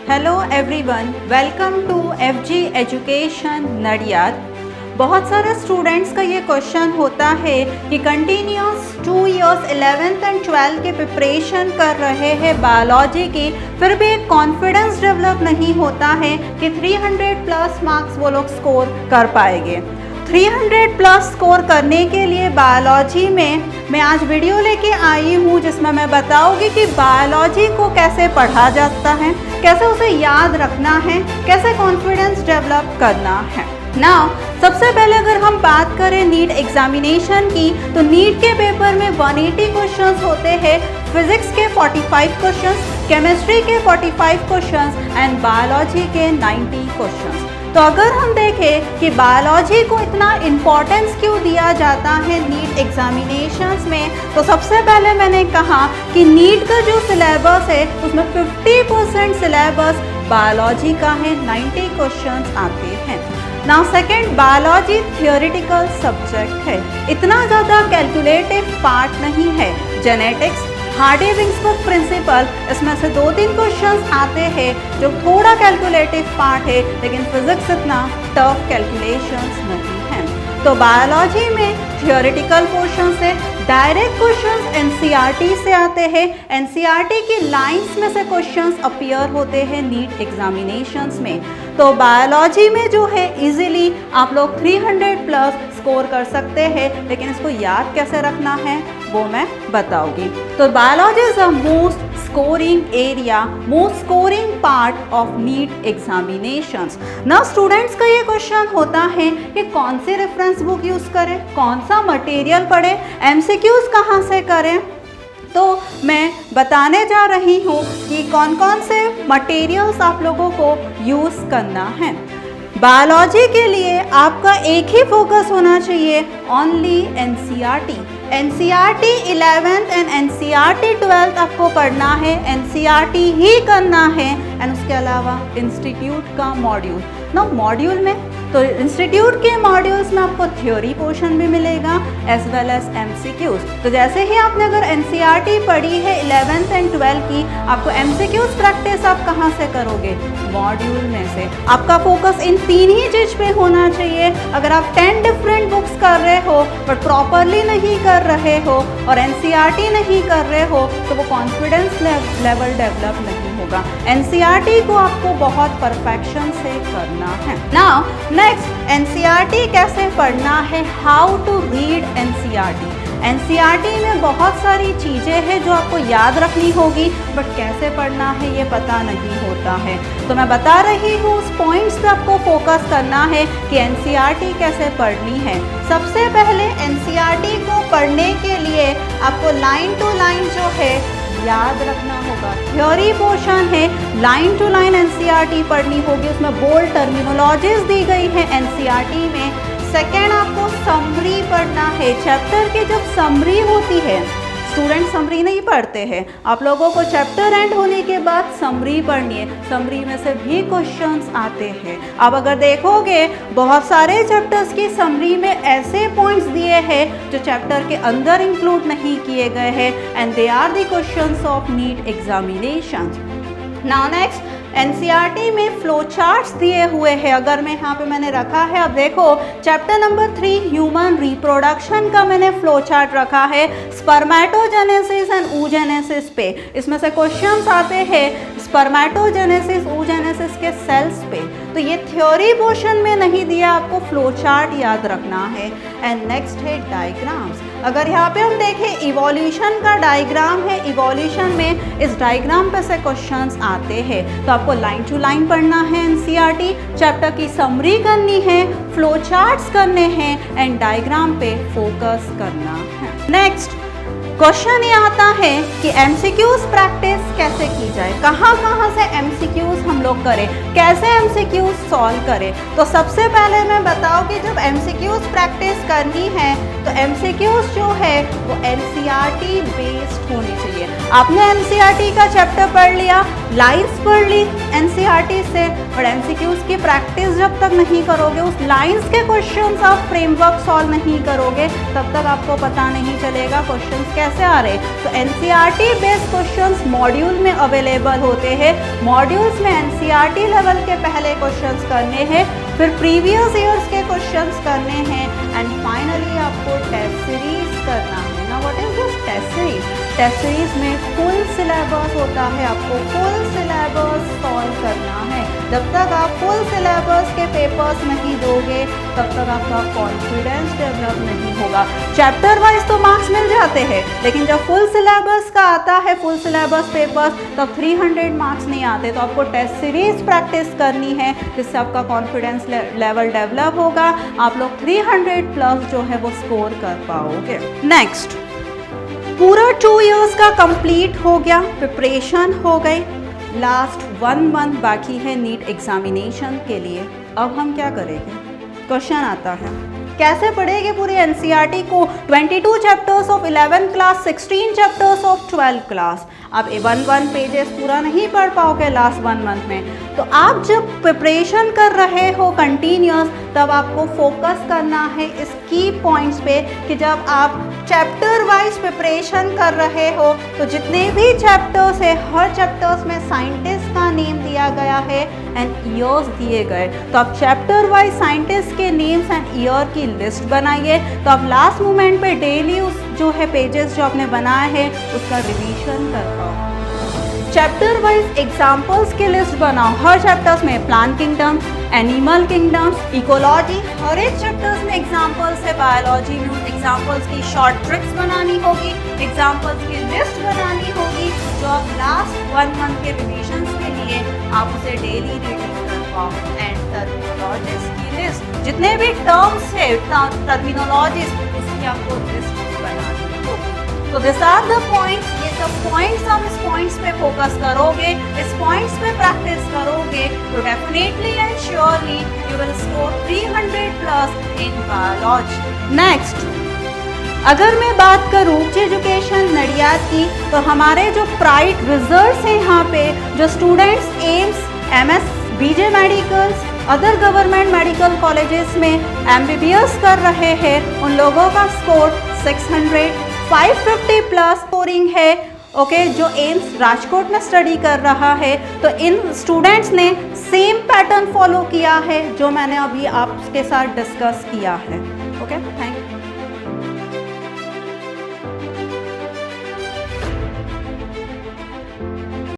Hello everyone, welcome to FG education Nadiad. बहुत सारे students का ये क्वेश्चन होता है कि continuous 2 years 11th and 12th के प्रिपरेशन कर रहे हैं बायोलॉजी की, फिर भी एक कॉन्फिडेंस डेवलप नहीं होता है कि 300 प्लस मार्क्स वो लोग स्कोर कर पाएंगे। 300 प्लस स्कोर करने के लिए बायोलॉजी में मैं आज वीडियो लेके आई हूँ जिसमें मैं बताऊँगी कि बायोलॉजी को कैसे पढ़ा जाता है, कैसे उसे याद रखना है, कैसे कॉन्फिडेंस डेवलप करना है। नाउ सबसे पहले अगर हम बात करें नीट एग्जामिनेशन की, तो नीट के पेपर में 180 क्वेश्चंस होते हैं। फिजिक्स के 45 क्वेश्चंस, केमिस्ट्री के 45 क्वेश्चंस एंड बायोलॉजी के 90 क्वेश्चंस। तो अगर हम देखें कि बायोलॉजी को इतना इम्पोर्टेंस क्यों दिया जाता है नीट एग्जामिनेशंस में, तो सबसे पहले मैंने कहा कि नीट का जो सिलेबस है उसमें 50% सिलेबस बायोलॉजी का है, 90 क्वेश्चंस आते हैं। Now second, biology theoretical subject है, इतना ज़्यादा कैलकुलेटिव पार्ट नहीं है। जेनेटिक्स, हार्डी-विंसबर्ग प्रिंसिपल, इसमें से 2-3 क्वेश्चंस आते हैं जो थोड़ा कैलकुलेटिव पार्ट है, लेकिन फिजिक्स इतना टफ कैलकुलेशंस नहीं है। तो बायोलॉजी में थियोरिटिकल पोर्शन से डायरेक्ट क्वेश्चंस एनसीईआरटी से आते हैं। एनसीईआरटी की लाइंस में से क्वेश्चंस अपीयर होते हैं नीट एग्जामिनेशंस में। तो बायोलॉजी में जो है इजीली आप लोग 300 प्लस स्कोर कर सकते हैं, लेकिन इसको याद कैसे रखना है वो मैं बताऊंगी। तो biology is the most scoring area, most scoring part of NEET examinations. ना स्टूडेंट्स का ये क्वेश्चन होता है कि कौन सी रेफरेंस बुक यूज़ करें, कौन सा मटेरियल पढ़ें, एमसीक्यूज कहाँ से करें। तो मैं बताने जा रही हूँ कि कौन कौन से मटेरियल्स आप लोगों को यूज़ करना है। बायोलॉजी के लिए आपका एक ही फोकस होना चाहिए, only NCERT. NCERT 11th and NCERT 12th आपको पढ़ना है, एनसीईआरटी ही करना है। एंड उसके अलावा इंस्टीट्यूट का मॉड्यूल ना, मॉड्यूल में तो इंस्टीट्यूट के मॉड्यूल्स में आपको थ्योरी पोर्शन भी मिलेगा एज वेल एज एमसीक्यूज। तो जैसे ही आपने अगर एनसीईआरटी पढ़ी है 11th एंड 12th की, आपको एमसीक्यूज प्रैक्टिस आप कहाँ से करोगे, मॉड्यूल में से। आपका फोकस इन 3 ही चीज पे होना चाहिए। अगर आप 10 डिफरेंट बुक्स कर रहे हो बट प्रॉपरली नहीं कर रहे हो और एनसीईआरटी नहीं कर रहे हो, तो वो कॉन्फिडेंस लेवल डेवलप नहीं होगा। एनसीईआरटी को आपको बहुत परफेक्शन से करना है। नाउ नेक्स्ट, एनसीईआरटी कैसे पढ़ना है, how to read NCERT. NCERT में बहुत सारी चीज़ें हैं जो आपको याद रखनी होगी, बट कैसे पढ़ना है ये पता नहीं होता है। तो मैं बता रही हूँ उस पॉइंट्स पे आपको फोकस करना है कि एनसीईआरटी कैसे पढ़नी है। सबसे पहले एनसीईआरटी को पढ़ने के लिए आपको लाइन टू लाइन जो है याद रखना होगा। थ्योरी पोर्शन है, लाइन टू लाइन एनसीईआरटी पढ़नी होगी, उसमें बोल्ड टर्मिनोलॉजीज दी गई है एनसीईआरटी में। सेकेंड, आपको समरी पढ़ना है। चैप्टर की जब समरी होती है, स्टूडेंट समरी नहीं पढ़ते हैं, आप लोगों को चैप्टर एंड होने के बाद समरी पढ़नी है। समरी में से भी क्वेश्चंस आते हैं। अब अगर देखोगे बहुत सारे चैप्टर्स की समरी में ऐसे पॉइंट्स दिए हैं जो चैप्टर के अंदर इंक्लूड नहीं किए गए हैं, and they are the questions of NEET examination. Now next, NCERT में फ्लो चार्ट्स दिए हुए हैं। अगर मैं यहाँ पे मैंने रखा है, अब देखो चैप्टर नंबर 3 ह्यूमन रिप्रोडक्शन का मैंने फ्लो चार्ट रखा है, स्पर्मेटोजेनेसिस एंड oogenesis पे। इसमें से क्वेश्चंस आते हैं स्पर्मेटोजेनेसिस, oogenesis के सेल्स पे। तो ये थ्योरी पोर्शन में नहीं दिया, आपको फ्लो चार्ट याद रखना है। एंड नेक्स्ट है डायग्राम्स। अगर यहाँ पे हम देखें इवोल्यूशन का डायग्राम है, इवोल्यूशन में इस डायग्राम पे से क्वेश्चंस आते हैं। तो आपको लाइन टू लाइन पढ़ना है एनसीईआरटी, चैप्टर की समरी करनी है, फ्लो चार्ट्स करने हैं एंड डायग्राम पे फोकस करना है। नेक्स्ट क्वेश्चन ये आता है कि एमसीक्यूज प्रैक्टिस कैसे की जाए, कहाँ कहाँ से एमसीक्यूज हम लोग करें, कैसे एमसीक्यूज सॉल्व करें। तो सबसे पहले मैं बताऊँ कि जब एमसीक्यूज प्रैक्टिस करनी है तो एमसीक्यूज जो है वो एनसीईआरटी बेस्ड होनी चाहिए। आपने एनसीईआरटी का चैप्टर पढ़ लिया, लाइन्स पढ़ ली एनसीईआरटी से, बट एमसीक्यूज की प्रैक्टिस जब तक नहीं करोगे, उस लाइन्स के क्वेश्चंस आप फ्रेमवर्क सॉल्व नहीं करोगे, तब तक आपको पता नहीं चलेगा क्वेश्चंस कैसे आ रहे? तो एनसीईआरटी बेस्ड क्वेश्चंस मॉड्यूल में अवेलेबल होते हैं। मॉड्यूल्स में एनसीईआरटी लेवल के पहले क्वेश्चंस करने हैं, फिर प्रीवियस ईयर्स के क्वेश्चंस करने हैं, एंड फाइनली आपको टेस्ट सीरीज करना है। ना what is this test series? Test series में फुल सिलेबस होता है, आपको फुल सिलेबस सॉल्व करना है। जब तक आप फुल सिलेबस के पेपर्स नहीं दोगे तब तक आपका कॉन्फिडेंस डेवलप नहीं होगा। चैप्टर वाइज तो मार्क्स मिल जाते हैं, लेकिन जब फुल सिलेबस का आता है, फुल सिलेबस पेपर्स, तब 300 मार्क्स नहीं आते। तो आपको टेस्ट सीरीज प्रैक्टिस करनी है, जिससे आपका कॉन्फिडेंस लेवल डेवलप होगा। आप लोग 300 प्लस जो है वो स्कोर कर पाओगे। नेक्स्ट, पूरा 2 इयर्स का कंप्लीट हो गया, प्रिपरेशन हो गई, लास्ट 1 मंथ बाकी है नीट एग्जामिनेशन के लिए। अब हम क्या करेंगे? क्वेश्चन आता है, कैसे पढ़ेंगे पूरी एनसीईआरटी को? 22 chapters of 11th class, 16 chapters of 12th class. आप 1 पेजेस पूरा नहीं पढ़ पाओगे लास्ट 1 मंथ में। तो आप जब प्रिपरेशन कर रहे हो कंटिन्यूस, तब आपको फोकस करना है इस की पॉइंट्स पे कि जब आप चैप्टर वाइज प्रिपरेशन कर रहे हो तो जितने भी चैप्टर्स है, हर चैप्टर्स में साइंटिस्ट का नेम दिया गया है एंड ईयर्स दिए गए। तो आप चैप्टर वाइज साइंटिस्ट के नेम्स एंड ईयर की लिस्ट बनाइए। तो आप लास्ट मोमेंट पे डेली उस जो है पेजेस जो आपने बनाए हैं उसका रिवीजन कर पाओ। चैप्टर वाइज एग्जाम्पल्स की लिस्ट बनाओ। हर चैप्टर्स में plant kingdom, animal kingdoms, ecology, हर एक चैप्टर्स में एग्जाम्पल्स है। बायोलॉजी में उस एग्जाम्पल्स की शॉर्ट ट्रिक्स बनानी होगी, एग्जाम्पल्स की लिस्ट बनानी होगी, जो आप लास्ट 1 मंथ के रिविजन्स के लिए आप उसे डेली रीडिंग कर पाओ। एंड टर्मिनोलॉजीज की लिस्ट, जितने भी टर्म्स है टर्मिनोलॉजीज, उसकी आपको लिस्ट बनानी होगी। तो दिस आर द पॉइंट्स, ये सब पॉइंट्स, आप इस पॉइंट्स पे फोकस करोगे, इस पॉइंट्स पे प्रैक्टिस करोगे, तो definitely and surely you will score 300 plus in biology. Next, अगर मैं बात करूँ एजुकेशन नडियाद की, तो हमारे जो प्राइड रिजल्ट्स हैं यहाँ पे, जो students AIIMS, MS, BJ medicals, other government medical colleges में एमबीबीएस कर रहे हैं, उन लोगों का स्कोर 600, 550 प्लस स्कोरिंग है। ओके, जो एम्स राजकोट में स्टडी कर रहा है, तो इन स्टूडेंट्स ने सेम पैटर्न फॉलो किया है जो मैंने अभी आपके साथ डिस्कस किया है। Okay, thank you.